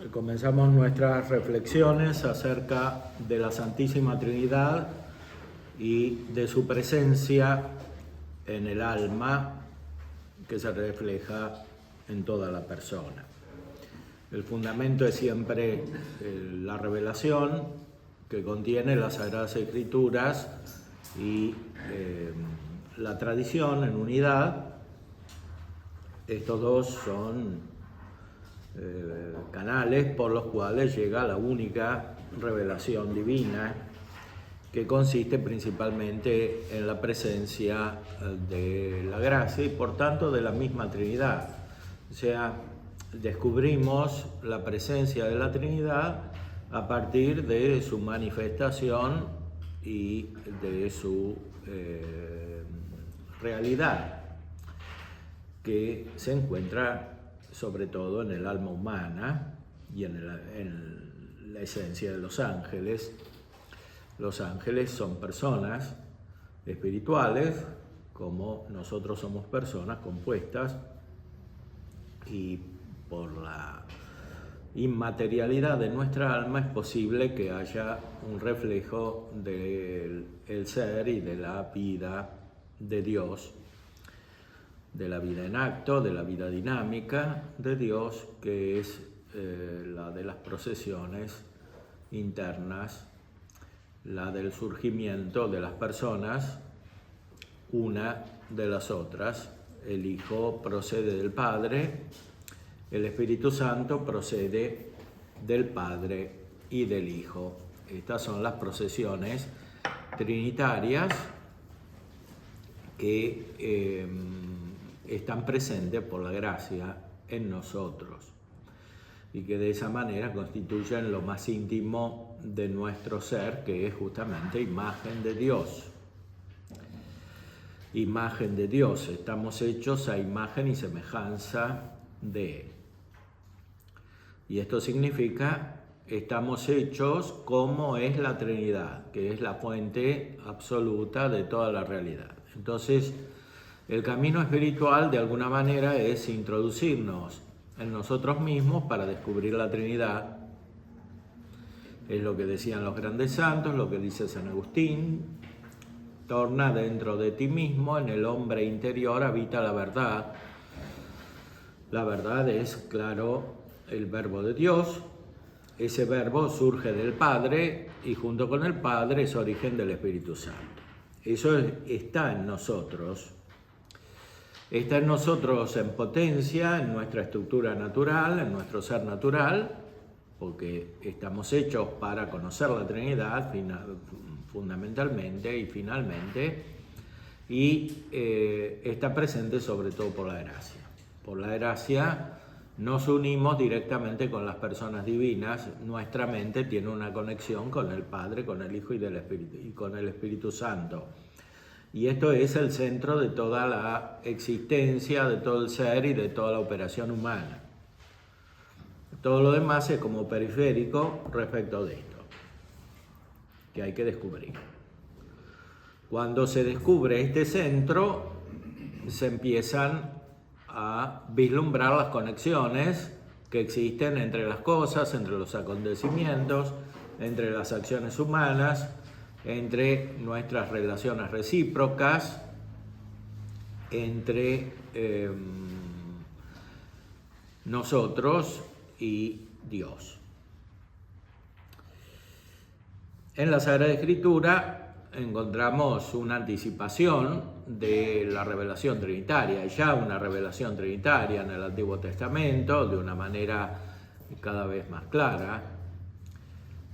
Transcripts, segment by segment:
Comenzamos nuestras reflexiones acerca de la Santísima Trinidad y de su presencia en el alma que se refleja en toda la persona. El fundamento es siempre la revelación que contiene las Sagradas Escrituras y la tradición en unidad. Estos dos son canales por los cuales llega la única revelación divina, que consiste principalmente en la presencia de la gracia y por tanto de la misma Trinidad. O sea, descubrimos la presencia de la Trinidad a partir de su manifestación y de su realidad, que se encuentra sobre todo en el alma humana y en la esencia de los ángeles. Los ángeles son personas espirituales, como nosotros somos personas compuestas, y por la inmaterialidad de nuestra alma es posible que haya un reflejo del ser y de la vida de Dios, de la vida en acto, de la vida dinámica de Dios, que es la de las procesiones internas, la del surgimiento de las personas, una de las otras. El Hijo procede del Padre, el Espíritu Santo procede del Padre y del Hijo. Estas son las procesiones trinitarias que están presentes por la gracia en nosotros y que de esa manera constituyen lo más íntimo de nuestro ser, que es justamente imagen de Dios. Imagen de Dios, estamos hechos a imagen y semejanza de Él. Y esto significa, estamos hechos como es la Trinidad, que es la fuente absoluta de toda la realidad. Entonces, el camino espiritual, de alguna manera, es introducirnos en nosotros mismos para descubrir la Trinidad. Es lo que decían los grandes santos, lo que dice San Agustín: torna dentro de ti mismo, en el hombre interior habita la verdad. La verdad es, claro, el verbo de Dios. Ese verbo surge del Padre y junto con el Padre es origen del Espíritu Santo. Eso está en nosotros. Está en nosotros en potencia, en nuestra estructura natural, en nuestro ser natural, porque estamos hechos para conocer la Trinidad fundamentalmente y finalmente, y está presente sobre todo por la gracia. Por la gracia nos unimos directamente con las personas divinas. Nuestra mente tiene una conexión con el Padre, con el Hijo y con el Espíritu Santo. Y esto es el centro de toda la existencia, de todo el ser y de toda la operación humana. Todo lo demás es como periférico respecto de esto, que hay que descubrir. Cuando se descubre este centro, se empiezan a vislumbrar las conexiones que existen entre las cosas, entre los acontecimientos, entre las acciones humanas, entre nuestras relaciones recíprocas, entre nosotros y Dios. En la Sagrada Escritura encontramos una anticipación de la revelación trinitaria, ya una revelación trinitaria en el Antiguo Testamento de una manera cada vez más clara.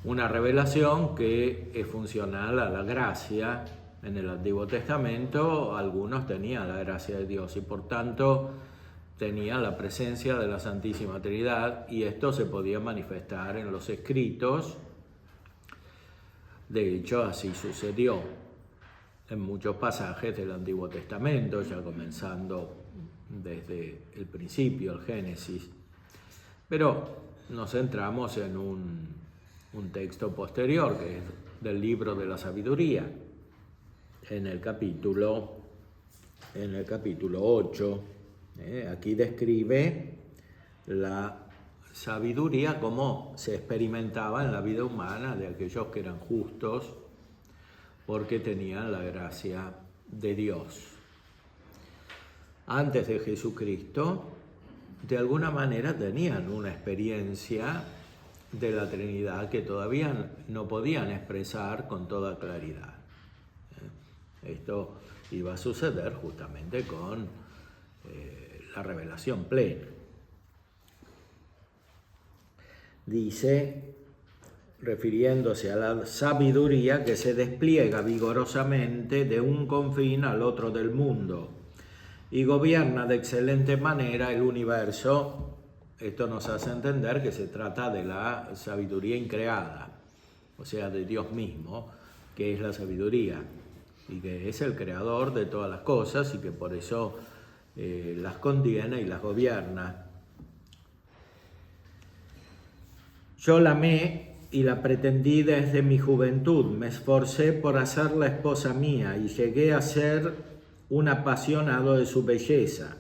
Una revelación que es funcional a la gracia. En el Antiguo Testamento algunos tenían la gracia de Dios y por tanto tenían la presencia de la Santísima Trinidad, y esto se podía manifestar en los escritos. De hecho, así sucedió en muchos pasajes del Antiguo Testamento, ya comenzando desde el principio, el Génesis. Pero nos centramos en un texto posterior, que es del libro de la Sabiduría, en el capítulo 8. Aquí describe la sabiduría como se experimentaba en la vida humana de aquellos que eran justos porque tenían la gracia de Dios. Antes de Jesucristo, de alguna manera tenían una experiencia de la Trinidad que todavía no podían expresar con toda claridad. Esto iba a suceder justamente con la revelación plena. Dice, refiriéndose a la sabiduría que se despliega vigorosamente de un confín al otro del mundo y gobierna de excelente manera el universo. Esto nos hace entender que se trata de la sabiduría increada, o sea, de Dios mismo, que es la sabiduría, y que es el creador de todas las cosas y que por eso las contiene y las gobierna. Yo la amé y la pretendí desde mi juventud, me esforcé por hacerla esposa mía y llegué a ser un apasionado de su belleza.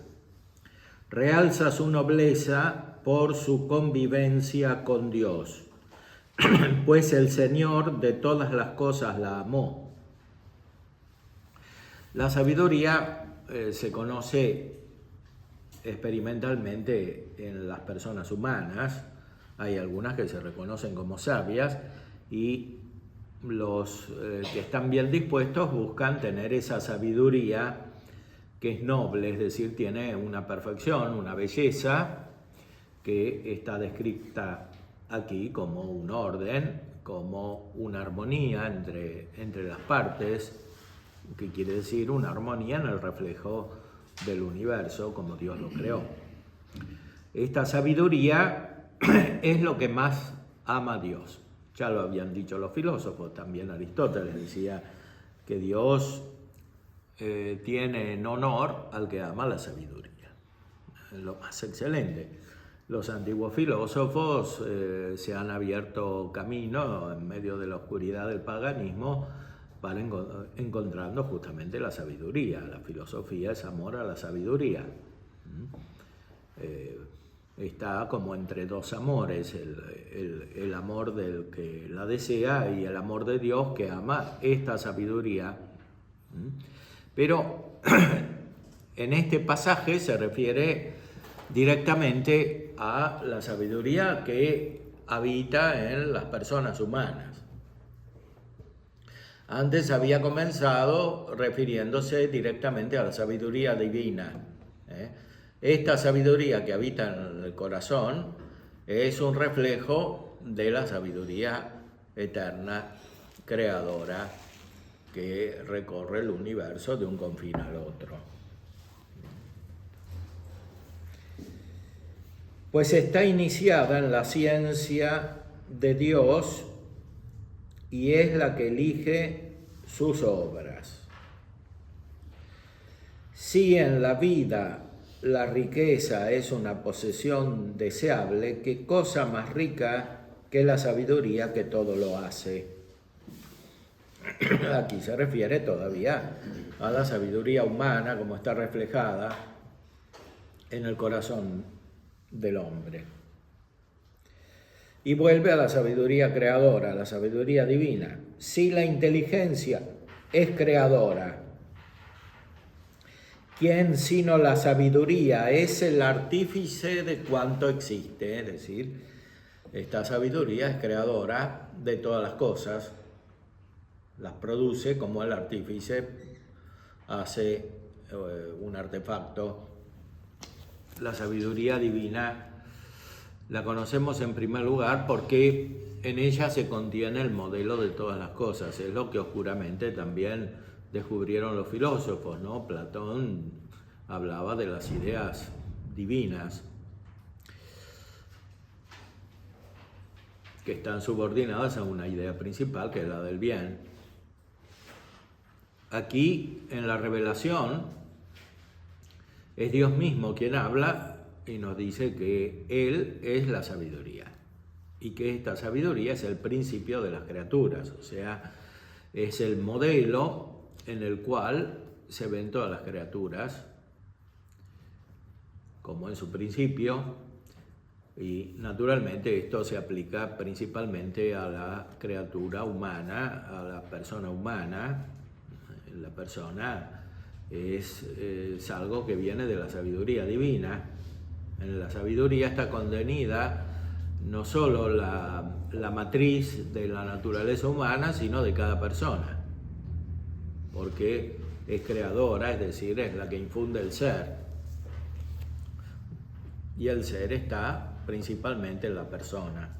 Realza su nobleza por su convivencia con Dios, pues el Señor de todas las cosas la amó. La sabiduría se conoce experimentalmente en las personas humanas. Hay algunas que se reconocen como sabias y los que están bien dispuestos buscan tener esa sabiduría que es noble, es decir, tiene una perfección, una belleza que está descrita aquí como un orden, como una armonía entre las partes, que quiere decir una armonía en el reflejo del universo como Dios lo creó. Esta sabiduría es lo que más ama a Dios. Ya lo habían dicho los filósofos, también Aristóteles decía que Dios tiene en honor al que ama la sabiduría, lo más excelente. Los antiguos filósofos se han abierto camino en medio de la oscuridad del paganismo para encontrando justamente la sabiduría. La filosofía es amor a la sabiduría. Está como entre dos amores, el amor del que la desea y el amor de Dios que ama esta sabiduría. Pero en este pasaje se refiere directamente a la sabiduría que habita en las personas humanas. Antes había comenzado refiriéndose directamente a la sabiduría divina. Esta sabiduría que habita en el corazón es un reflejo de la sabiduría eterna, creadora, que recorre el universo de un confín al otro. Pues está iniciada en la ciencia de Dios y es la que elige sus obras. Si en la vida la riqueza es una posesión deseable, ¿qué cosa más rica que la sabiduría que todo lo hace? Aquí se refiere todavía a la sabiduría humana como está reflejada en el corazón del hombre. Y vuelve a la sabiduría creadora, a la sabiduría divina. Si la inteligencia es creadora, ¿quién sino la sabiduría es el artífice de cuanto existe? Es decir, esta sabiduría es creadora de todas las cosas, las produce como el artífice hace un artefacto. La sabiduría divina la conocemos en primer lugar porque en ella se contiene el modelo de todas las cosas. Es lo que oscuramente también descubrieron los filósofos, ¿no? Platón hablaba de las ideas divinas que están subordinadas a una idea principal que es la del bien. Aquí en la revelación es Dios mismo quien habla y nos dice que Él es la sabiduría y que esta sabiduría es el principio de las criaturas, o sea, es el modelo en el cual se ven todas las criaturas como en su principio, Y naturalmente esto se aplica principalmente a la criatura humana, a la persona humana. La persona es algo que viene de la sabiduría divina. En la sabiduría está contenida no solo la matriz de la naturaleza humana, sino de cada persona, porque es creadora, es decir, es la que infunde el ser, y el ser está principalmente en la persona.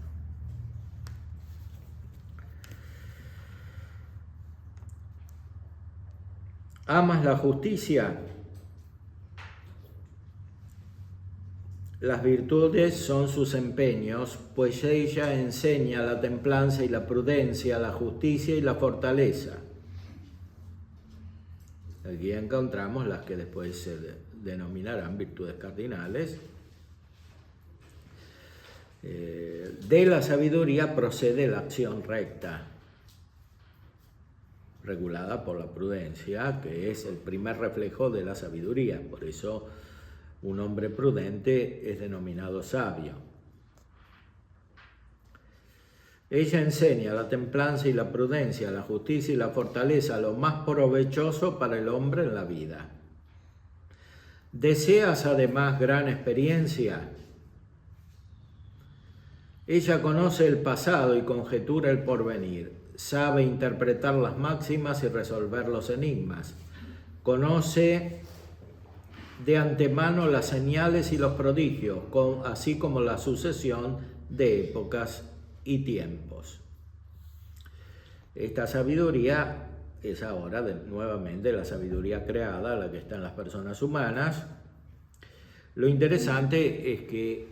¿Amas la justicia? Las virtudes son sus empeños, pues ella enseña la templanza y la prudencia, la justicia y la fortaleza. Aquí encontramos las que después se denominarán virtudes cardinales. De la sabiduría procede la acción recta, regulada por la prudencia, que es el primer reflejo de la sabiduría. Por eso un hombre prudente es denominado sabio. Ella enseña la templanza y la prudencia, la justicia y la fortaleza, lo más provechoso para el hombre en la vida. ¿Deseas además gran experiencia? Ella conoce el pasado y conjetura el porvenir. Sabe interpretar las máximas y resolver los enigmas. Conoce de antemano las señales y los prodigios, así como la sucesión de épocas y tiempos. Esta sabiduría es ahora nuevamente la sabiduría creada, la que está en las personas humanas. Lo interesante es que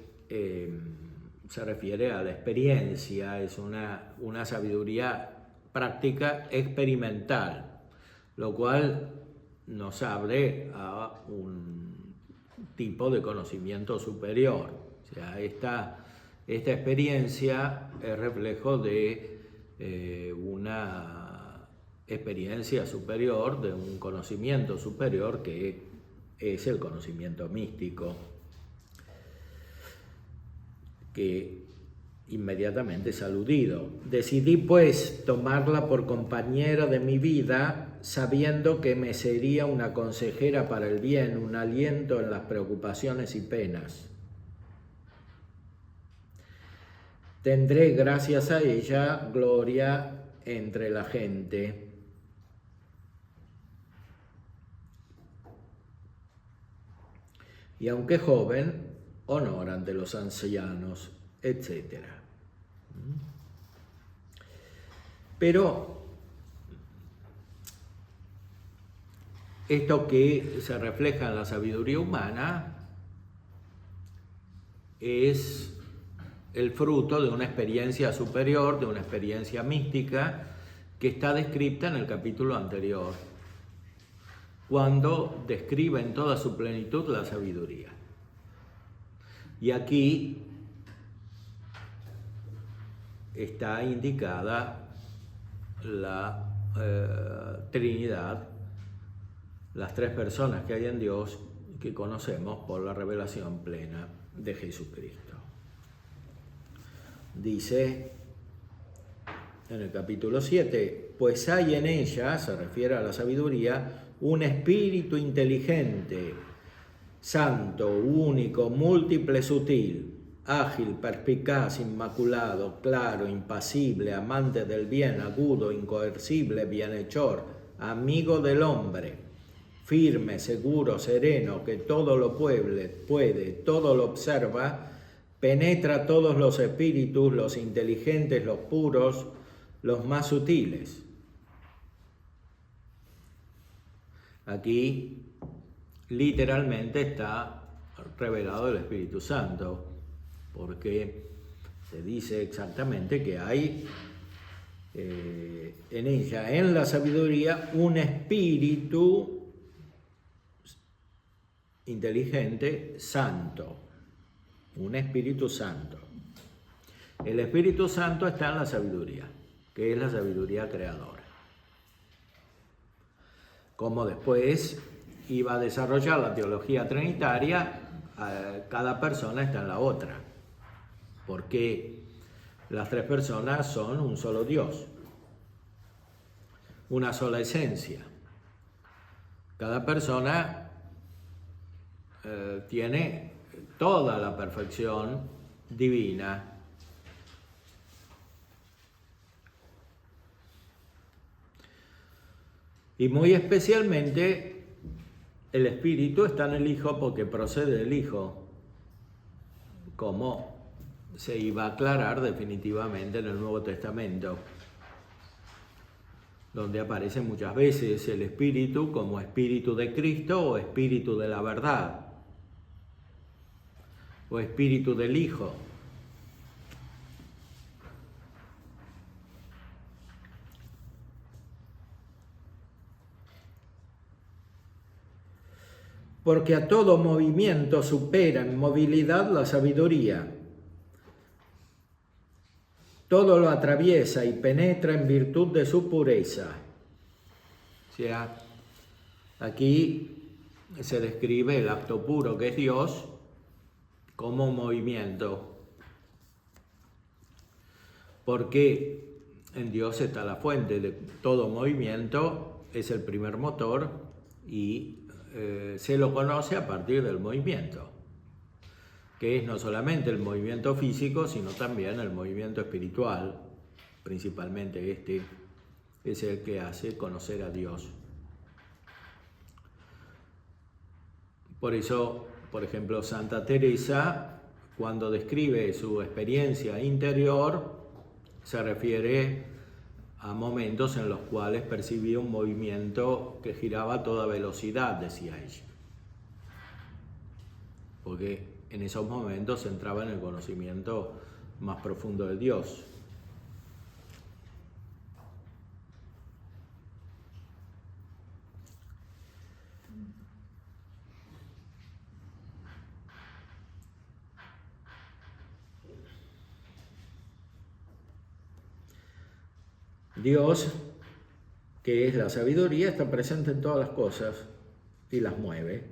se refiere a la experiencia, es una sabiduría práctica experimental, lo cual nos abre a un tipo de conocimiento superior. O sea, esta experiencia es reflejo de una experiencia superior, de un conocimiento superior que es el conocimiento místico, que inmediatamente es aludido. Decidí pues tomarla por compañera de mi vida, sabiendo que me sería una consejera para el bien, un aliento en las preocupaciones y penas. Tendré gracias a ella gloria entre la gente. Y aunque joven, honor ante los ancianos, etc. Pero esto que se refleja en la sabiduría humana es el fruto de una experiencia superior, de una experiencia mística que está descrita en el capítulo anterior, cuando describe en toda su plenitud la sabiduría. Y aquí está indicada la Trinidad, las tres personas que hay en Dios que conocemos por la revelación plena de Jesucristo. Dice en el capítulo 7, pues hay en ella, se refiere a la sabiduría, un espíritu inteligente, santo, único, múltiple, sutil, ágil, perspicaz, inmaculado, claro, impasible, amante del bien, agudo, incoercible, bienhechor, amigo del hombre, firme, seguro, sereno, que todo lo puede, todo lo observa, penetra todos los espíritus, los inteligentes, los puros, los más sutiles. Aquí literalmente está revelado el Espíritu Santo, porque se dice exactamente que hay en ella, en la sabiduría, un espíritu inteligente, santo, un Espíritu Santo. El Espíritu Santo está en la sabiduría, que es la sabiduría creadora. Como después iba a desarrollar la teología trinitaria, cada persona está en la otra. porque las tres personas son un solo Dios, una sola esencia. Cada persona tiene toda la perfección divina. Y muy especialmente el Espíritu está en el Hijo porque procede del Hijo, como se iba a aclarar definitivamente en el Nuevo Testamento, donde aparece muchas veces el Espíritu como Espíritu de Cristo o Espíritu de la verdad o Espíritu del Hijo. Porque a todo movimiento supera en movilidad la sabiduría. Todo lo atraviesa y penetra en virtud de su pureza. O sea, aquí se describe el acto puro que es Dios como un movimiento. Porque en Dios está la fuente de todo movimiento, es el primer motor y se lo conoce a partir del movimiento, que es no solamente el movimiento físico, sino también el movimiento espiritual, principalmente este es el que hace conocer a Dios. Por eso, por ejemplo, Santa Teresa, cuando describe su experiencia interior, se refiere a momentos en los cuales percibía un movimiento que giraba a toda velocidad, decía ella. Porque en esos momentos se entraba en el conocimiento más profundo de Dios. Dios, que es la sabiduría, está presente en todas las cosas y las mueve.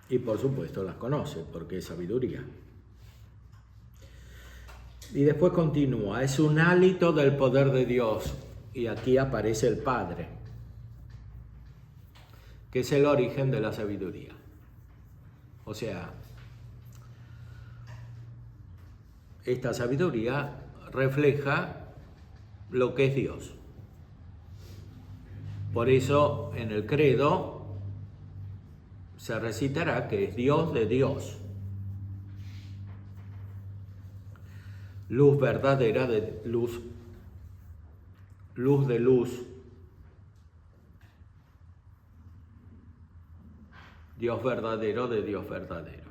Y por supuesto las conoce, porque es sabiduría. Y después continúa, es un hálito del poder de Dios. Y aquí aparece el Padre, que es el origen de la sabiduría. O sea, esta sabiduría refleja lo que es Dios. Por eso en el credo se recitará que es Dios de Dios, luz verdadera de luz, luz de luz, Dios verdadero de Dios verdadero.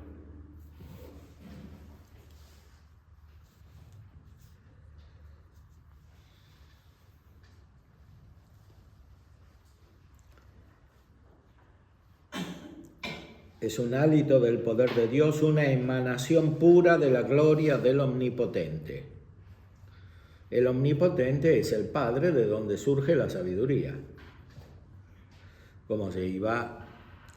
Es un hálito del poder de Dios, una emanación pura de la gloria del Omnipotente. El Omnipotente es el Padre de donde surge la sabiduría, como se iba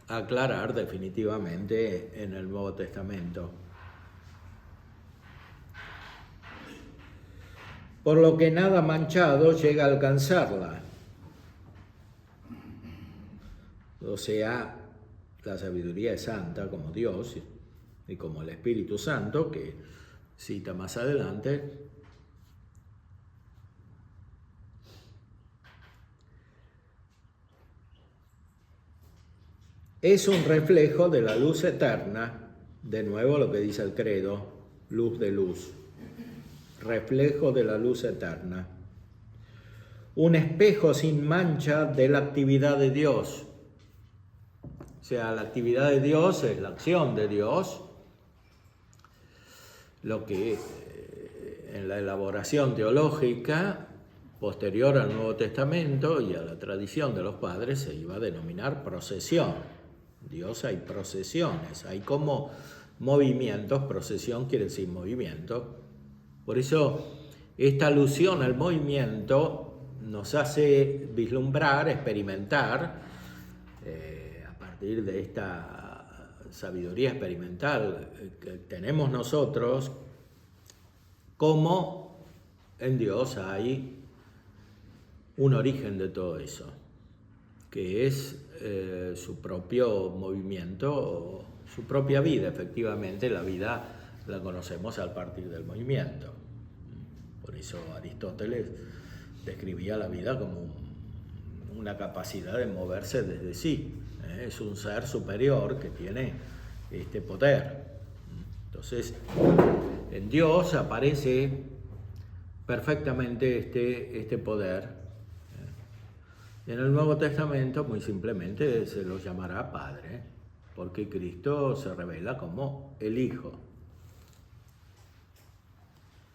a aclarar definitivamente en el Nuevo Testamento. Por lo que nada manchado llega a alcanzarla. O sea, la sabiduría es santa como Dios y como el Espíritu Santo, que cita más adelante. Es un reflejo de la luz eterna, de nuevo lo que dice el credo, luz de luz, reflejo de la luz eterna. Un espejo sin mancha de la actividad de Dios. O sea, la actividad de Dios es la acción de Dios, lo que en la elaboración teológica posterior al Nuevo Testamento y a la tradición de los padres se iba a denominar procesión. Dios hay procesiones, hay como movimientos, procesión quiere decir movimiento. Por eso esta alusión al movimiento nos hace vislumbrar, experimentar, de esta sabiduría experimental que tenemos nosotros, cómo en Dios hay un origen de todo eso, que es su propio movimiento, su propia vida. Efectivamente, la vida la conocemos a partir del movimiento. Por eso Aristóteles describía la vida como una capacidad de moverse desde sí. Es un ser superior que tiene este poder. Entonces, en Dios aparece perfectamente este poder. En el Nuevo Testamento, muy simplemente, se lo llamará Padre, porque Cristo se revela como el Hijo,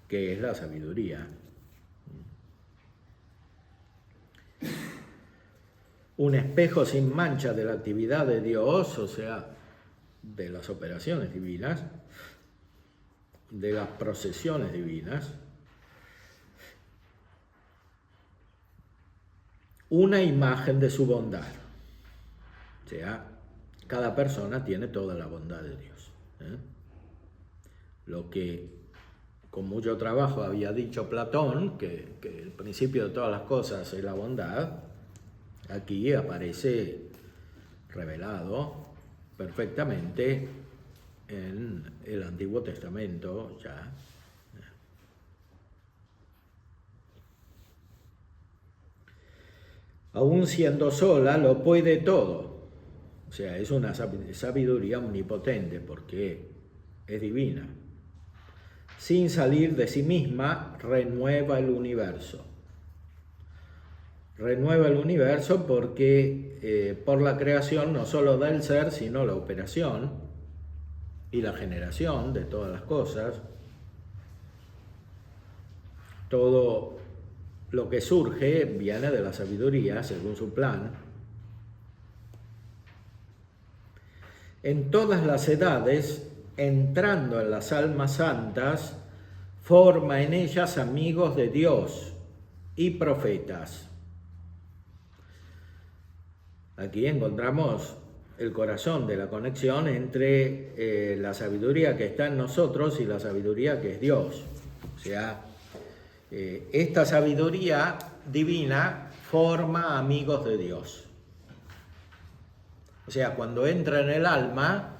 que es la sabiduría. Un espejo sin mancha de la actividad de Dios, o sea, de las operaciones divinas, de las procesiones divinas. Una imagen de su bondad. O sea, cada persona tiene toda la bondad de Dios. Lo que con mucho trabajo había dicho Platón, que el principio de todas las cosas es la bondad, aquí aparece revelado perfectamente en el Antiguo Testamento ya. Aún siendo sola, lo puede todo. O sea, es una sabiduría omnipotente porque es divina. Sin salir de sí misma, renueva el universo. Renueva el universo porque por la creación no solo del ser, sino la operación y la generación de todas las cosas. Todo lo que surge viene de la sabiduría, según su plan. En todas las edades, entrando en las almas santas, forma en ellas amigos de Dios y profetas. Aquí encontramos el corazón de la conexión entre la sabiduría que está en nosotros y la sabiduría que es Dios. O sea, esta sabiduría divina forma amigos de Dios. O sea, cuando entra en el alma,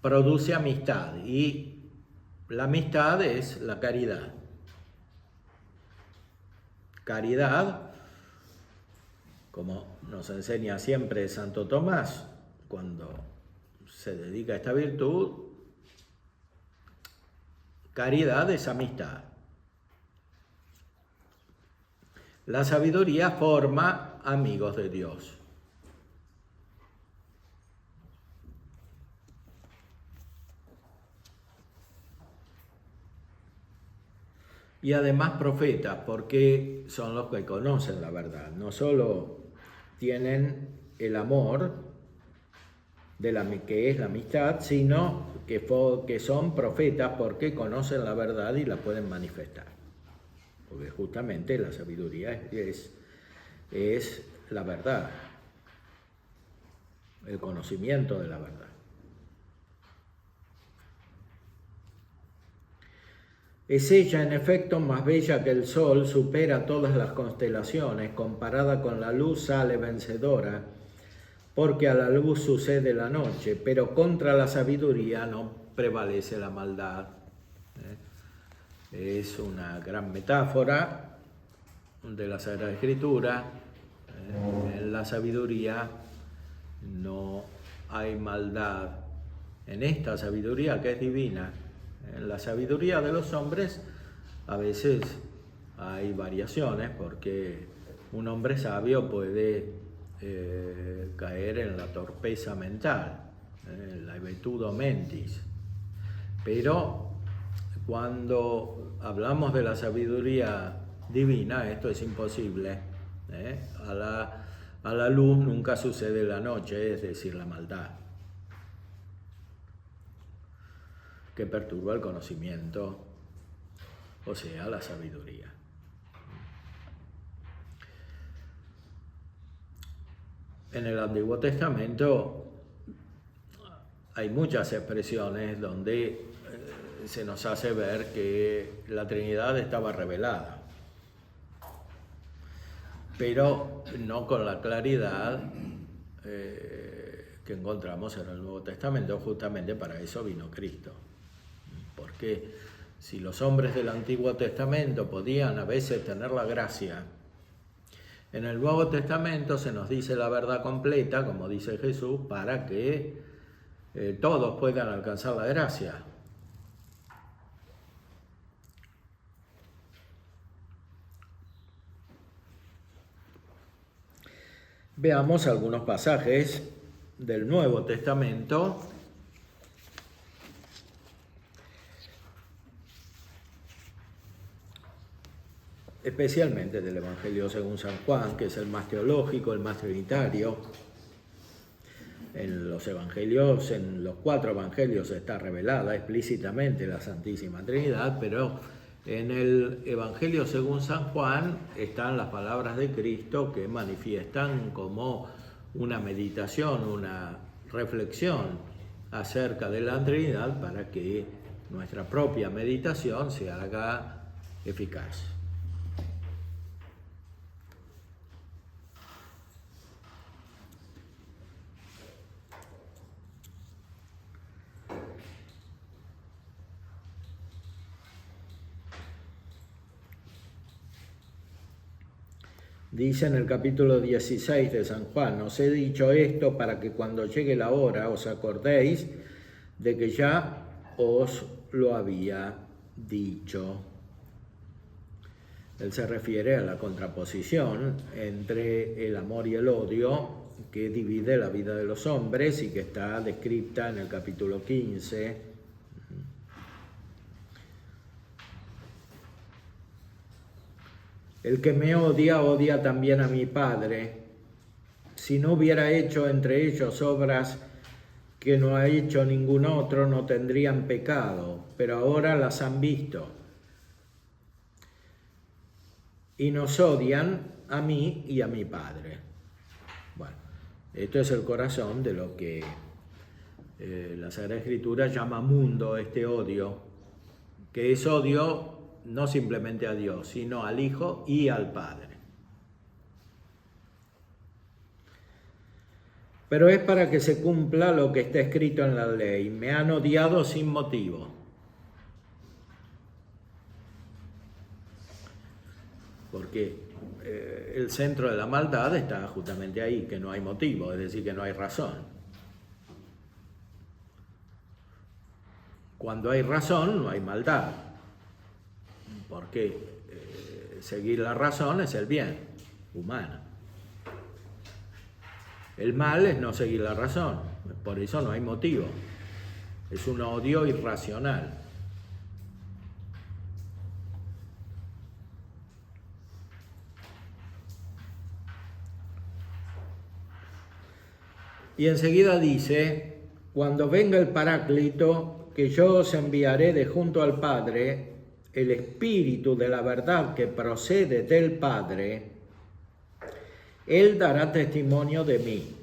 produce amistad, y la amistad es la caridad. Caridad, como nos enseña siempre Santo Tomás, cuando se dedica a esta virtud, caridad es amistad. La sabiduría forma amigos de Dios. Y además profetas, porque son los que conocen la verdad. No solo tienen el amor, que es la amistad, sino que son profetas porque conocen la verdad y la pueden manifestar. Porque justamente la sabiduría es la verdad, el conocimiento de la verdad. Es ella, en efecto, más bella que el sol, supera todas las constelaciones, comparada con la luz sale vencedora, porque a la luz sucede la noche, pero contra la sabiduría no prevalece la maldad. Es una gran metáfora de la Sagrada Escritura. En la sabiduría no hay maldad. En esta sabiduría que es divina, en la sabiduría de los hombres a veces hay variaciones, porque un hombre sabio puede caer en la torpeza mental, la vetudo mentis. Pero cuando hablamos de la sabiduría divina, esto es imposible. A la luz nunca sucede la noche, es decir, la maldad, que perturba el conocimiento, o sea, la sabiduría. En el Antiguo Testamento hay muchas expresiones donde se nos hace ver que la Trinidad estaba revelada, pero no con la claridad que encontramos en el Nuevo Testamento. Justamente para eso vino Cristo. Porque si los hombres del Antiguo Testamento podían a veces tener la gracia, en el Nuevo Testamento se nos dice la verdad completa, como dice Jesús, para que todos puedan alcanzar la gracia. Veamos algunos pasajes del Nuevo Testamento. Especialmente del Evangelio según San Juan, que es el más teológico, el más trinitario. En los evangelios, en los 4 evangelios está revelada explícitamente la Santísima Trinidad, pero en el Evangelio según San Juan están las palabras de Cristo que manifiestan como una meditación, una reflexión acerca de la Trinidad para que nuestra propia meditación se haga eficaz. Dice en el capítulo 16 de San Juan: os he dicho esto para que cuando llegue la hora os acordéis de que ya os lo había dicho. Él se refiere a la contraposición entre el amor y el odio que divide la vida de los hombres y que está descrita en el capítulo 15. El que me odia, odia también a mi Padre. Si no hubiera hecho entre ellos obras que no ha hecho ningún otro, no tendrían pecado, pero ahora las han visto. Y nos odian a mí y a mi Padre. Bueno, esto es el corazón de lo que la Sagrada Escritura llama mundo, este odio, que es odio no simplemente a Dios, sino al Hijo y al Padre. Pero es para que se cumpla lo que está escrito en la ley: me han odiado sin motivo. Porque el centro de la maldad está justamente ahí, que no hay motivo, es decir, que no hay razón. Cuando hay razón, no hay maldad. Porque seguir la razón es el bien humano. El mal es no seguir la razón, por eso no hay motivo. Es un odio irracional. Y enseguida dice: cuando venga el Paráclito, que yo os enviaré de junto al Padre, el Espíritu de la verdad que procede del Padre, Él dará testimonio de mí.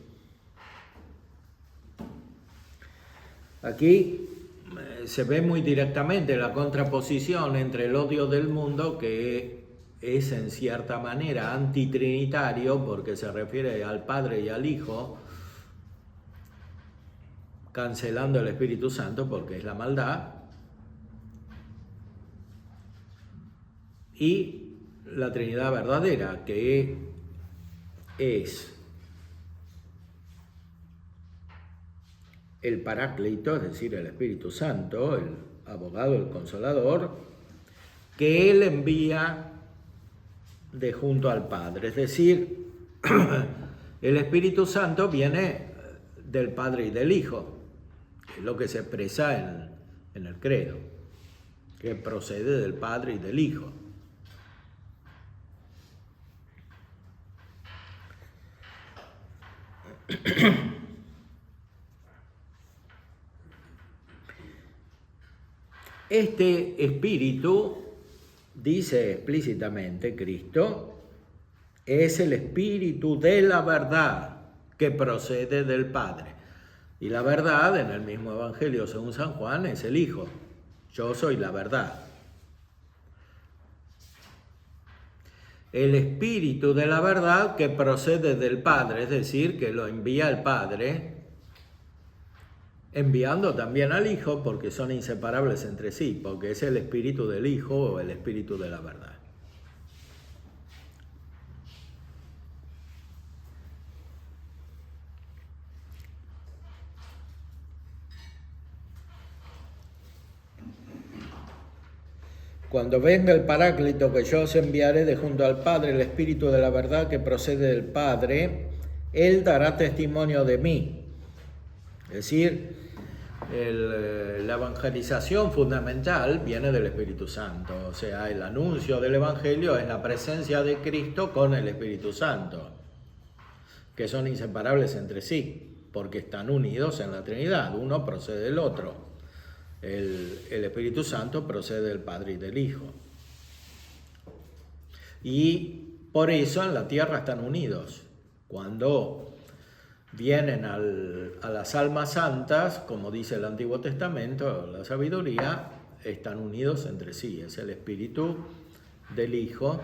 Aquí se ve muy directamente la contraposición entre el odio del mundo, que es en cierta manera antitrinitario, porque se refiere al Padre y al Hijo, cancelando el Espíritu Santo porque es la maldad, y la Trinidad verdadera, que es el Paráclito, es decir, el Espíritu Santo, el abogado, el consolador, que Él envía de junto al Padre. Es decir, el Espíritu Santo viene del Padre y del Hijo, que es lo que se expresa en el credo, que procede del Padre y del Hijo. Este espíritu, dice explícitamente Cristo, es el espíritu de la verdad que procede del Padre. Y la verdad, en el mismo Evangelio según San Juan, es el Hijo. Yo soy la verdad. El Espíritu de la verdad que procede del Padre, es decir, que lo envía el Padre, enviando también al Hijo, porque son inseparables entre sí, porque es el Espíritu del Hijo o el Espíritu de la verdad. Cuando venga el Paráclito que yo os enviaré de junto al Padre, el Espíritu de la verdad que procede del Padre, Él dará testimonio de mí. Es decir, la evangelización fundamental viene del Espíritu Santo. O sea, el anuncio del Evangelio es la presencia de Cristo con el Espíritu Santo, que son inseparables entre sí, porque están unidos en la Trinidad. Uno procede del otro. El Espíritu Santo procede del Padre y del Hijo. Y por eso en la tierra están unidos. Cuando vienen a las almas santas, como dice el Antiguo Testamento, la sabiduría, están unidos entre sí. Es el Espíritu del Hijo,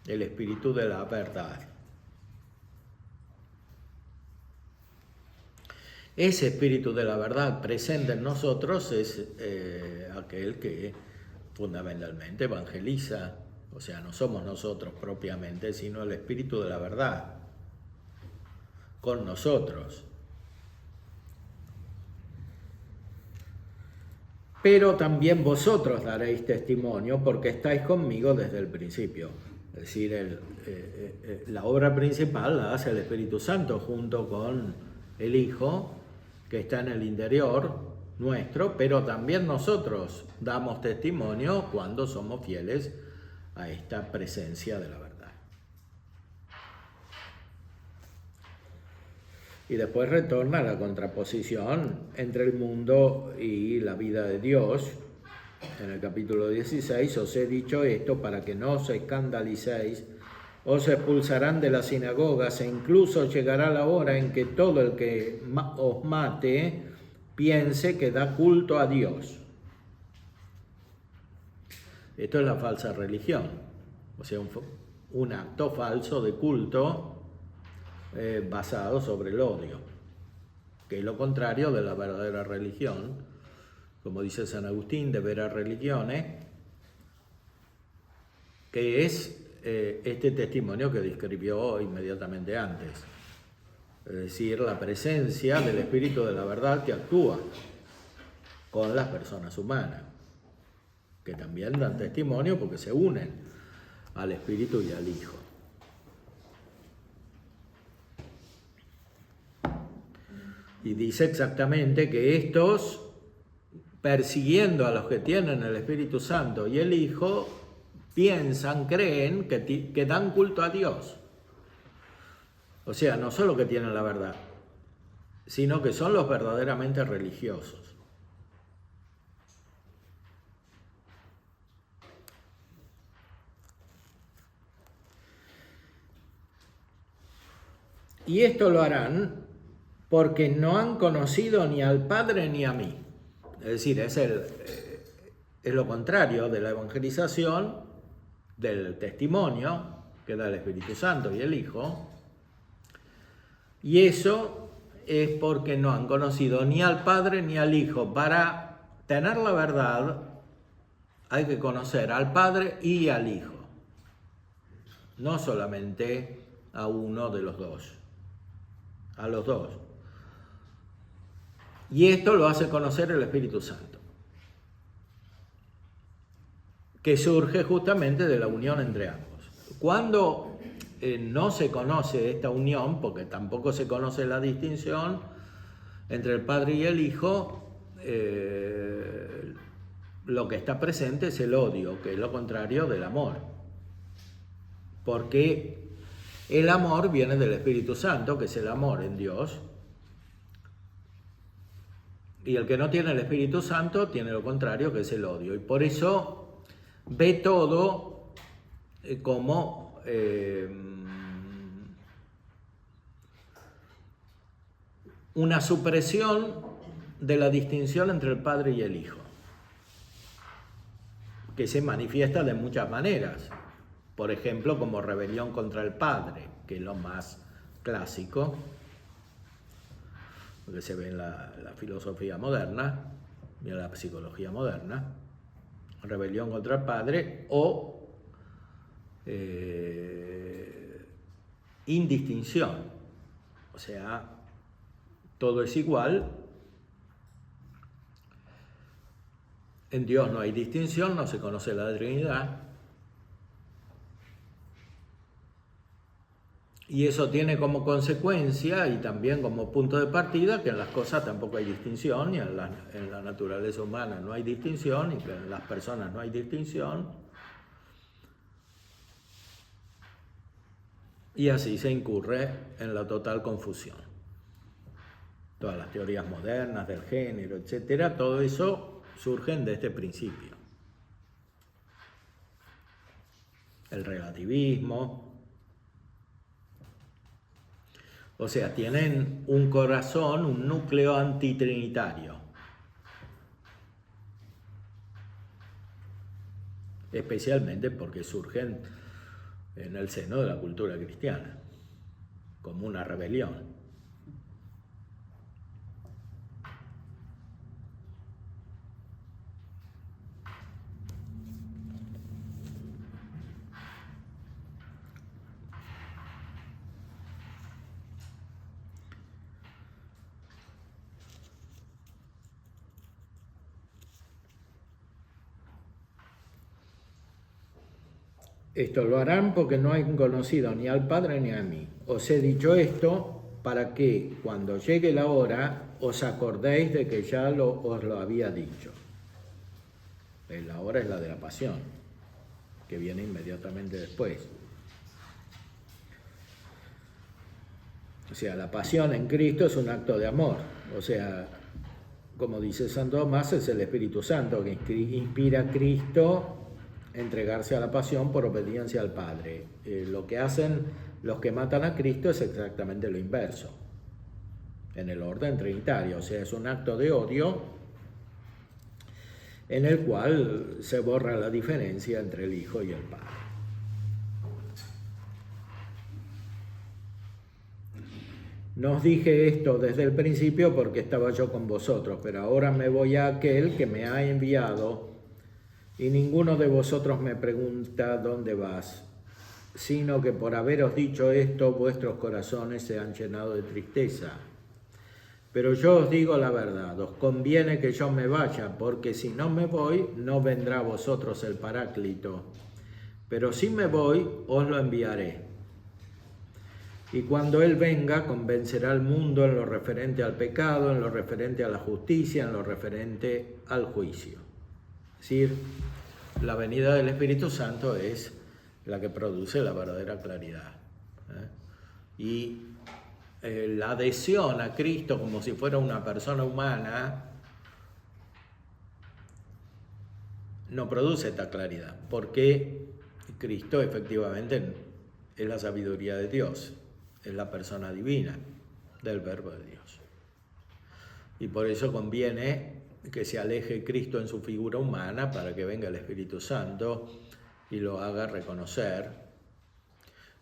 el Espíritu de la verdad. Ese Espíritu de la verdad presente en nosotros es aquel que fundamentalmente evangeliza. O sea, no somos nosotros propiamente, sino el Espíritu de la verdad con nosotros. Pero también vosotros daréis testimonio porque estáis conmigo desde el principio. Es decir, la obra principal la hace el Espíritu Santo junto con el Hijo, que está en el interior nuestro, pero también nosotros damos testimonio cuando somos fieles a esta presencia de la verdad. Y después retorna a la contraposición entre el mundo y la vida de Dios. En el capítulo 16, os he dicho esto para que no os escandalicéis, os expulsarán de las sinagogas e incluso llegará la hora en que todo el que os mate piense que da culto a Dios. Esto es la falsa religión, o sea, un acto falso de culto basado sobre el odio, que es lo contrario de la verdadera religión, como dice San Agustín, de vera religione, que es este testimonio que describió inmediatamente antes, es decir, la presencia del Espíritu de la verdad que actúa con las personas humanas, que también dan testimonio porque se unen al Espíritu y al Hijo. Y dice exactamente que estos, persiguiendo a los que tienen el Espíritu Santo y el Hijo, piensan, creen que dan culto a Dios. O sea, no solo que tienen la verdad, sino que son los verdaderamente religiosos. Y esto lo harán porque no han conocido ni al Padre ni a mí. Es decir, es lo contrario de la evangelización, del testimonio que da el Espíritu Santo y el Hijo. Y eso es porque no han conocido ni al Padre ni al Hijo. Para tener la verdad hay que conocer al Padre y al Hijo, no solamente a uno de los dos, a los dos. Y esto lo hace conocer el Espíritu Santo, que surge justamente de la unión entre ambos. Cuando no se conoce esta unión, porque tampoco se conoce la distinción entre el Padre y el Hijo, lo que está presente es el odio, que es lo contrario del amor. Porque el amor viene del Espíritu Santo, que es el amor en Dios. Y el que no tiene el Espíritu Santo tiene lo contrario, que es el odio. Y por eso ve todo como una supresión de la distinción entre el Padre y el Hijo, que se manifiesta de muchas maneras. Por ejemplo, como rebelión contra el Padre, que es lo más clásico, que se ve en la filosofía moderna y en la psicología moderna. Rebelión contra el Padre o indistinción, o sea, todo es igual. En Dios no hay distinción, no se conoce la Trinidad. Y eso tiene como consecuencia y también como punto de partida que en las cosas tampoco hay distinción, y en la naturaleza humana no hay distinción, y que en las personas no hay distinción. Y así se incurre en la total confusión. Todas las teorías modernas del género, etcétera, todo eso surgen de este principio. El relativismo. O sea, tienen un corazón, un núcleo antitrinitario. Especialmente porque surgen en el seno de la cultura cristiana, como una rebelión. Esto lo harán porque no han conocido ni al Padre ni a mí. Os he dicho esto para que cuando llegue la hora os acordéis de que ya os lo había dicho. La hora es la de la pasión, que viene inmediatamente después. O sea, la pasión en Cristo es un acto de amor. O sea, como dice Santo Tomás, es el Espíritu Santo que inspira a Cristo entregarse a la pasión por obediencia al Padre. Lo que hacen los que matan a Cristo es exactamente lo inverso, en el orden trinitario. O sea, es un acto de odio en el cual se borra la diferencia entre el Hijo y el Padre. No os dije esto desde el principio porque estaba yo con vosotros, pero ahora me voy a aquel que me ha enviado, y ninguno de vosotros me pregunta dónde vas, sino que por haberos dicho esto vuestros corazones se han llenado de tristeza. Pero yo os digo la verdad, os conviene que yo me vaya, porque si no me voy, no vendrá a vosotros el Paráclito. Pero si me voy, os lo enviaré. Y cuando Él venga, convencerá al mundo en lo referente al pecado, en lo referente a la justicia, en lo referente al juicio. Es decir, la venida del Espíritu Santo es la que produce la verdadera claridad. Y la adhesión a Cristo como si fuera una persona humana no produce esta claridad, porque Cristo efectivamente es la sabiduría de Dios, es la persona divina del Verbo de Dios. Y por eso conviene que se aleje Cristo en su figura humana para que venga el Espíritu Santo y lo haga reconocer,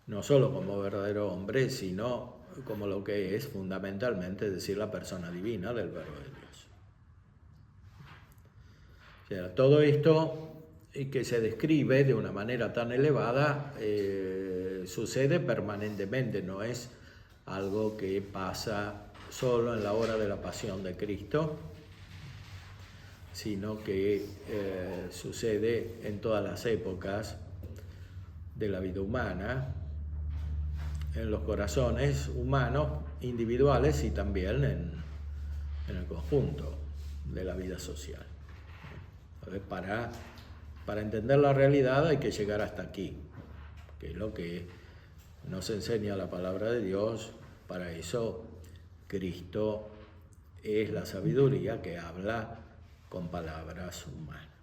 no solo como verdadero hombre, sino como lo que es fundamentalmente, es decir, la persona divina del Verbo de Dios. O sea, todo esto que se describe de una manera tan elevada sucede permanentemente, no es algo que pasa solo en la hora de la pasión de Cristo, sino que sucede en todas las épocas de la vida humana, en los corazones humanos individuales y también en el conjunto de la vida social. Para entender la realidad hay que llegar hasta aquí, que es lo que nos enseña la palabra de Dios. Para eso Cristo es la sabiduría que habla con palabras humanas.